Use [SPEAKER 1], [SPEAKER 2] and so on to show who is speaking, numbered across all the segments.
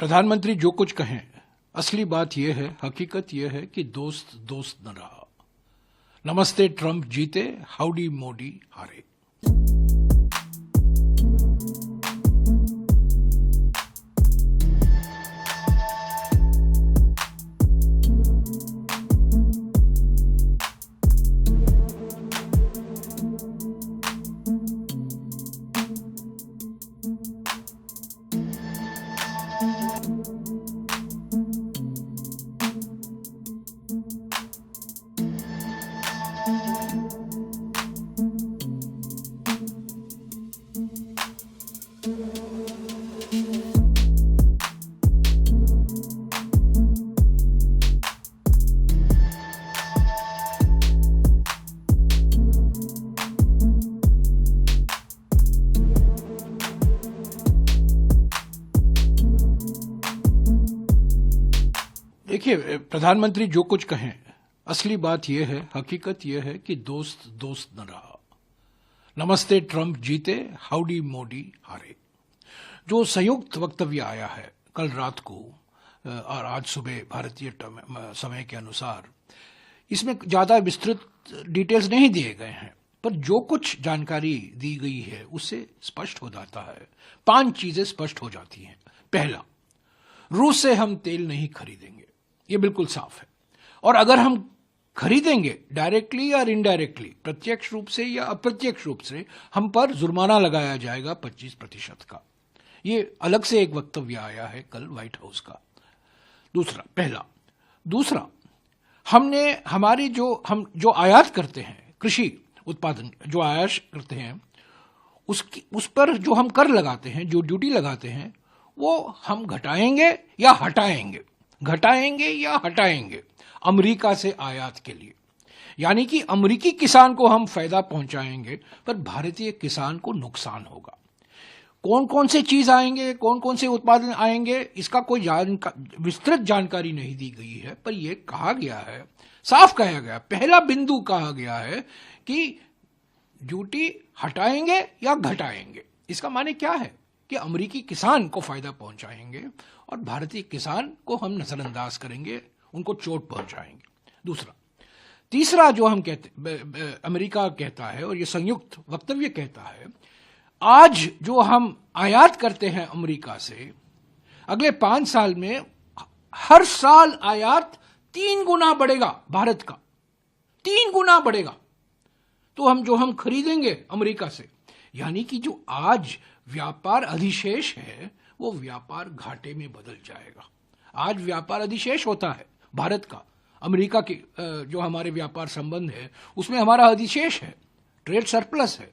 [SPEAKER 1] प्रधानमंत्री जो कुछ कहें, असली बात यह है, हकीकत यह है कि दोस्त दोस्त न रहा। नमस्ते ट्रंप जीते, हाउडी मोदी हारे। देखिए, प्रधानमंत्री जो कुछ कहें, असली बात यह है, हकीकत यह है कि दोस्त दोस्त न रहा। नमस्ते ट्रंप जीते, हाउडी मोदी हारे। जो संयुक्त वक्तव्य आया है कल रात को और आज सुबह भारतीय समय के अनुसार, इसमें ज्यादा विस्तृत डिटेल्स नहीं दिए गए हैं, पर जो कुछ जानकारी दी गई है उससे स्पष्ट हो जाता है। 5 चीजें स्पष्ट हो जाती हैं। पहला, रूस से हम तेल नहीं खरीदेंगे, ये बिल्कुल साफ है। और अगर हम खरीदेंगे डायरेक्टली या इनडायरेक्टली, प्रत्यक्ष रूप से या अप्रत्यक्ष रूप से, हम पर जुर्माना लगाया जाएगा 25% का। ये अलग से एक वक्तव्य आया है कल व्हाइट हाउस का। दूसरा, हमने हमारी हम जो आयात करते हैं, कृषि उत्पादन जो आयात करते हैं, उस पर जो हम कर लगाते हैं, जो ड्यूटी लगाते हैं, वो हम घटाएंगे या हटाएंगे अमेरिका से आयात के लिए। यानी कि अमेरिकी किसान को हम फायदा पहुंचाएंगे, पर भारतीय किसान को नुकसान होगा। कौन कौन से चीज आएंगे, कौन कौन से उत्पादन आएंगे, इसका कोई विस्तृत जानकारी नहीं दी गई है, पर यह कहा गया है, साफ कहा गया, पहला बिंदु कहा गया है कि ड्यूटी हटाएंगे या घटाएंगे। इसका माने क्या है कि अमेरिकी किसान को फायदा पहुंचाएंगे और भारतीय किसान को हम नजरअंदाज करेंगे, उनको चोट पहुंचाएंगे। तीसरा जो हम अमेरिका कहता है और ये संयुक्त वक्तव्य कहता है, आज जो हम आयात करते हैं अमेरिका से, अगले 5 साल में हर साल आयात 3 गुना बढ़ेगा, भारत का 3 गुना बढ़ेगा। तो हम खरीदेंगे अमेरिका से, यानी कि जो आज व्यापार अधिशेष है वो व्यापार घाटे में बदल जाएगा। आज व्यापार अधिशेष होता है भारत का, अमेरिका के जो हमारे व्यापार संबंध है उसमें हमारा अधिशेष है, ट्रेड सरप्लस है।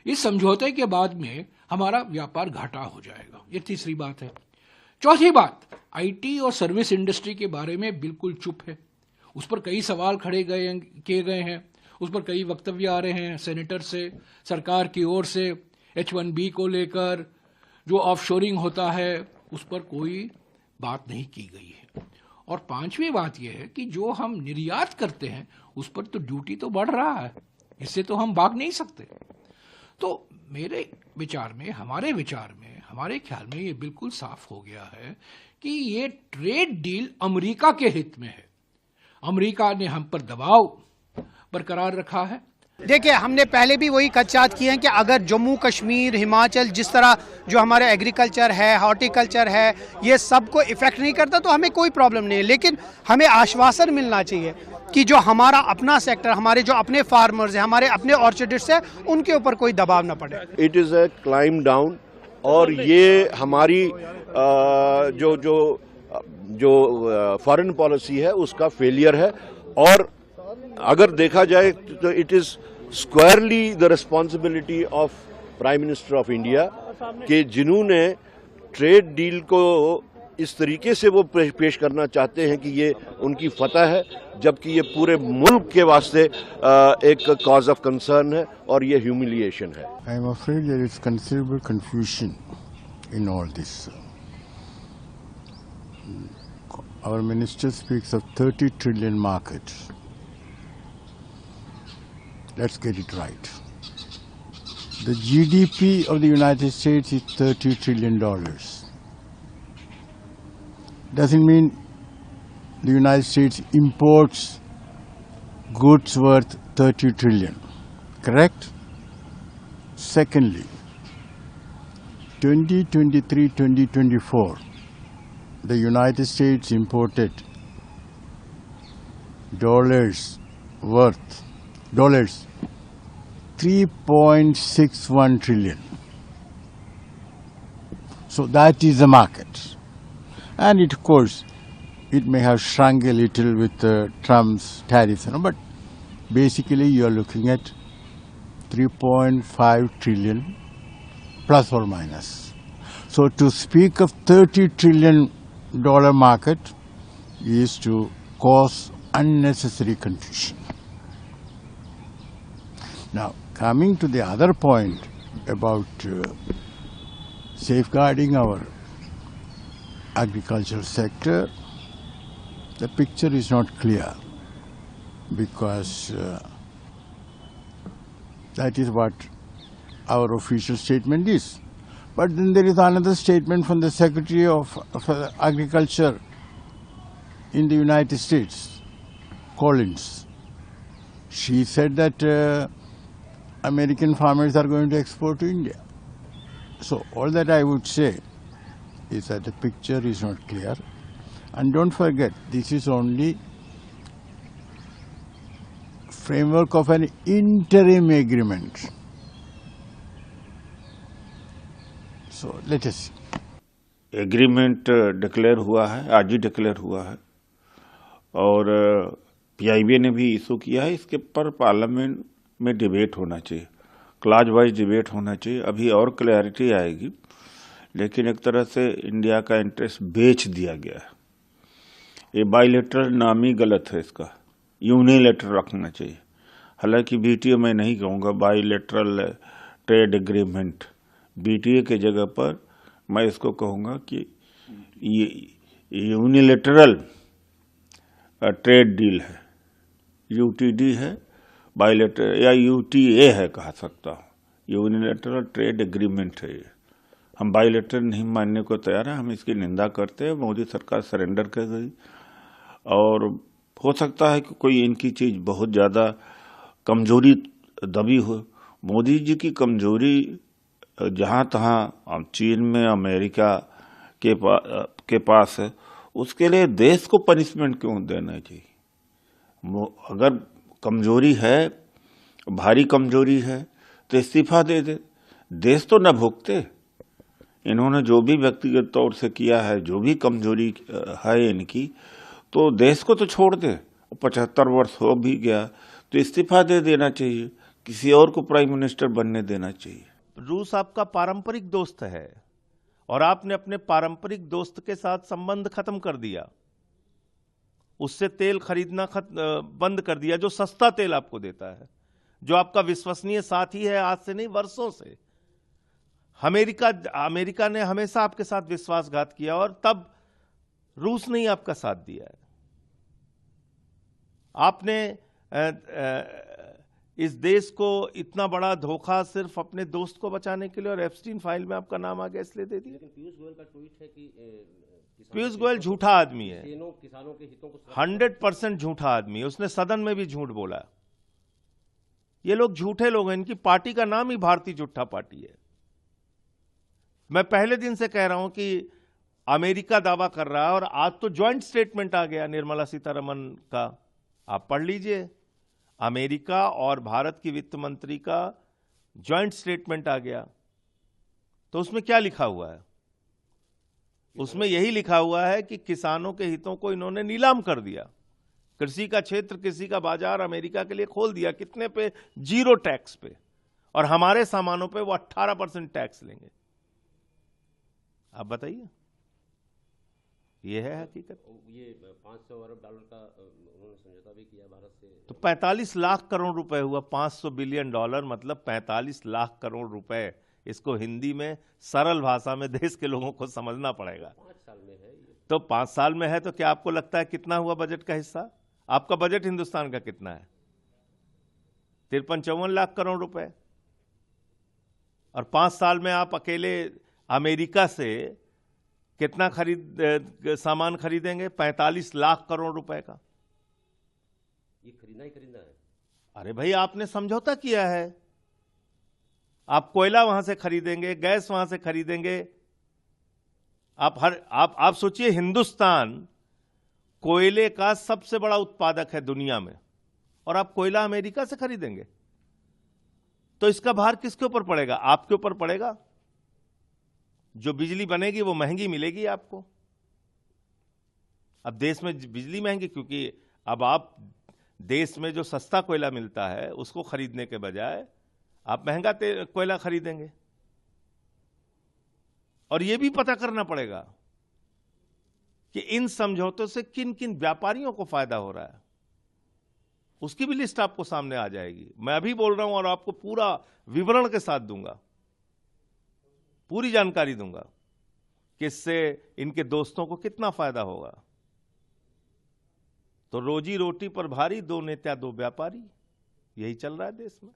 [SPEAKER 1] इस समझौते के बाद में हमारा व्यापार घाटा हो जाएगा। ये तीसरी बात है। चौथी बात, आईटी और सर्विस इंडस्ट्री के बारे में बिल्कुल चुप है। उस पर कई सवाल किए गए हैं, उस पर कई वक्तव्य आ रहे हैं सेनेटर से, सरकार की ओर से, H1B को लेकर, जो ऑफशोरिंग होता है उस पर कोई बात नहीं की गई है। और 5वीं बात यह है कि जो हम निर्यात करते हैं उस पर तो ड्यूटी तो बढ़ रहा है, इससे तो हम भाग नहीं सकते। तो मेरे विचार में, हमारे ख्याल में ये बिल्कुल साफ हो गया है कि ये ट्रेड डील अमेरिका के हित में है। अमेरिका ने हम पर दबाव बरकरार रखा है।
[SPEAKER 2] देखिए, हमने पहले भी वही खदशात किए हैं कि अगर जम्मू कश्मीर, हिमाचल, जिस तरह जो हमारे एग्रीकल्चर है, हॉर्टिकल्चर है, ये सबको इफेक्ट नहीं करता तो हमें कोई प्रॉब्लम नहीं है। लेकिन हमें आश्वासन मिलना चाहिए कि जो हमारा अपना सेक्टर, हमारे जो अपने फार्मर्स हैं, हमारे अपने ऑर्चर्डिस्ट हैं, उनके ऊपर कोई दबाव ना पड़े।
[SPEAKER 3] It is a climb down, और ये हमारी जो फॉरेन पॉलिसी है उसका फेलियर है। और अगर देखा जाए तो it is स्क्वायरली the responsibility of prime minister of India कि जिन्होंने ट्रेड डील को इस तरीके से वो पेश करना चाहते हैं कि ये उनकी फतह है, जबकि ये पूरे मुल्क के वास्ते एक कॉज ऑफ कंसर्न है और ये ह्यूमिलिएशन है।
[SPEAKER 4] I am afraid there is considerable confusion in all this. Our minister speaks of 30 trillion market. Let's get it right. The GDP of the United States is $30 trillion. doesn't mean the United States imports goods worth 30 trillion. Correct? Secondly, 2023-2024, the United States imported dollars worth dollars 3.61 trillion. So that is the market. And it, of course, it may have shrunk a little with Trump's tariffs, but basically you are looking at 3.5 trillion plus or minus. So to speak of $30 trillion market is to cause unnecessary confusion. Now, coming to the other point about safeguarding our agricultural sector, the picture is not clear because that is what our official statement is. But then there is another statement from the Secretary of Agriculture in the United States, Collins. She said that American farmers are going to export to India. So all that I would say is that the picture is not clear. And don't forget, this is only framework of an interim agreement. So let us see.
[SPEAKER 5] Agreement declare हुआ है, आज ही declare हुआ है और PIB ने भी issue किया है। इसके पर पार्लियामेंट में डिबेट होना चाहिए, क्लाज वाइज डिबेट होना चाहिए। अभी और क्लैरिटी आएगी, लेकिन एक तरह से इंडिया का इंटरेस्ट बेच दिया गया है। ये बाइलेटरल नाम ही गलत है, इसका यूनिलेटरल रखना चाहिए। हालांकि बीटीए मैं नहीं कहूँगा, बाइलेटरल ट्रेड एग्रीमेंट बीटीए के जगह पर मैं इसको कहूँगा कि ये यूनिलेटरल ट्रेड डील है, यूटीडी है, बाइलेटरल या यूटीए है कह सकता हूँ। यूनिलेटरल ट्रेड एग्रीमेंट है ये। हम बाइलेटरल नहीं मानने को तैयार हैं, हम इसकी निंदा करते हैं। मोदी सरकार सरेंडर कर गई और हो सकता है कि कोई इनकी चीज बहुत ज़्यादा कमजोरी दबी हो। मोदी जी की कमजोरी जहाँ तहाँ चीन में, अमेरिका के पास है, उसके लिए देश को पनिशमेंट क्यों देना चाहिए? अगर कमजोरी है, भारी कमजोरी है, तो इस्तीफा दे दे, देश तो न भुगते। इन्होंने जो भी व्यक्तिगत तौर से किया है, जो भी कमजोरी है इनकी, तो देश को तो छोड़ दे। 75 वर्ष हो भी गया तो इस्तीफा दे देना चाहिए, किसी और को प्राइम मिनिस्टर बनने देना चाहिए।
[SPEAKER 6] रूस आपका पारंपरिक दोस्त है और आपने अपने पारंपरिक दोस्त के साथ संबंध खत्म कर दिया, उससे तेल खरीदना बंद कर दिया जो सस्ता तेल आपको देता है, जो आपका विश्वसनीय साथी है आज से नहीं वर्षों से। अमेरिका ने हमेशा आपके साथ विश्वासघात किया और तब रूस ने ही आपका साथ दिया है। आपने इस देश को इतना बड़ा धोखा सिर्फ अपने दोस्त को बचाने के लिए, और एप्स्टीन फाइल में आपका नाम आ गया इसलिए दे दिया।
[SPEAKER 7] पीयूष गोयल का ट्वीट है कि
[SPEAKER 6] पीयूष गोयल झूठा आदमी है,
[SPEAKER 7] किसानों के हितों को
[SPEAKER 6] 100% झूठा आदमी है। उसने सदन में भी झूठ बोला। ये लोग झूठे लोग हैं, इनकी पार्टी का नाम ही भारतीय झूठा पार्टी है। मैं पहले दिन से कह रहा हूं कि अमेरिका दावा कर रहा है और आज तो ज्वाइंट स्टेटमेंट आ गया निर्मला सीतारमण का, आप पढ़ लीजिए। अमेरिका और भारत की वित्त मंत्री का ज्वाइंट स्टेटमेंट आ गया। तो उसमें क्या लिखा हुआ है? उसमें यही लिखा हुआ है कि किसानों के हितों को इन्होंने नीलाम कर दिया। कृषि का क्षेत्र, कृषि का बाजार अमेरिका के लिए खोल दिया। कितने पे? 0 टैक्स पे, और हमारे सामानों पे वो 18% टैक्स लेंगे। आप बताइए, ये है हकीकत।
[SPEAKER 7] ये 500 अरब डॉलर का उन्होंने समझौता भी किया भारत से।
[SPEAKER 6] तो 45 लाख करोड़ रुपए हुआ। 500 बिलियन डॉलर मतलब 45 लाख करोड़ रुपए। इसको हिंदी में सरल भाषा में देश के लोगों को समझना पड़ेगा।
[SPEAKER 7] 5 साल में है ये।
[SPEAKER 6] तो 5 साल में है तो क्या आपको लगता है कितना हुआ बजट का हिस्सा? आपका बजट हिंदुस्तान का कितना है? 53-54 लाख करोड़ रुपए। और 5 साल में आप अकेले अमेरिका से कितना सामान खरीदेंगे? 45 लाख करोड़ रुपए का।
[SPEAKER 7] ये खरीदना ही खरीदना है।
[SPEAKER 6] अरे भाई, आपने समझौता किया है। आप कोयला वहां से खरीदेंगे, गैस वहां से खरीदेंगे। आप सोचिए, हिंदुस्तान कोयले का सबसे बड़ा उत्पादक है दुनिया में, और आप कोयला अमेरिका से खरीदेंगे, तो इसका भार किसके ऊपर पड़ेगा? आपके ऊपर पड़ेगा। जो बिजली बनेगी वो महंगी मिलेगी आपको। अब देश में बिजली महंगी, क्योंकि अब आप देश में जो सस्ता कोयला मिलता है उसको खरीदने के बजाय आप महंगा कोयला खरीदेंगे। और यह भी पता करना पड़ेगा कि इन समझौतों से किन किन व्यापारियों को फायदा हो रहा है। उसकी भी लिस्ट आपको सामने आ जाएगी। मैं अभी बोल रहा हूं और आपको पूरा विवरण के साथ दूंगा, पूरी जानकारी दूंगा कि इससे इनके दोस्तों को कितना फायदा होगा। तो रोजी रोटी पर भारी, दो नेता दो व्यापारी, यही चल रहा है देश में।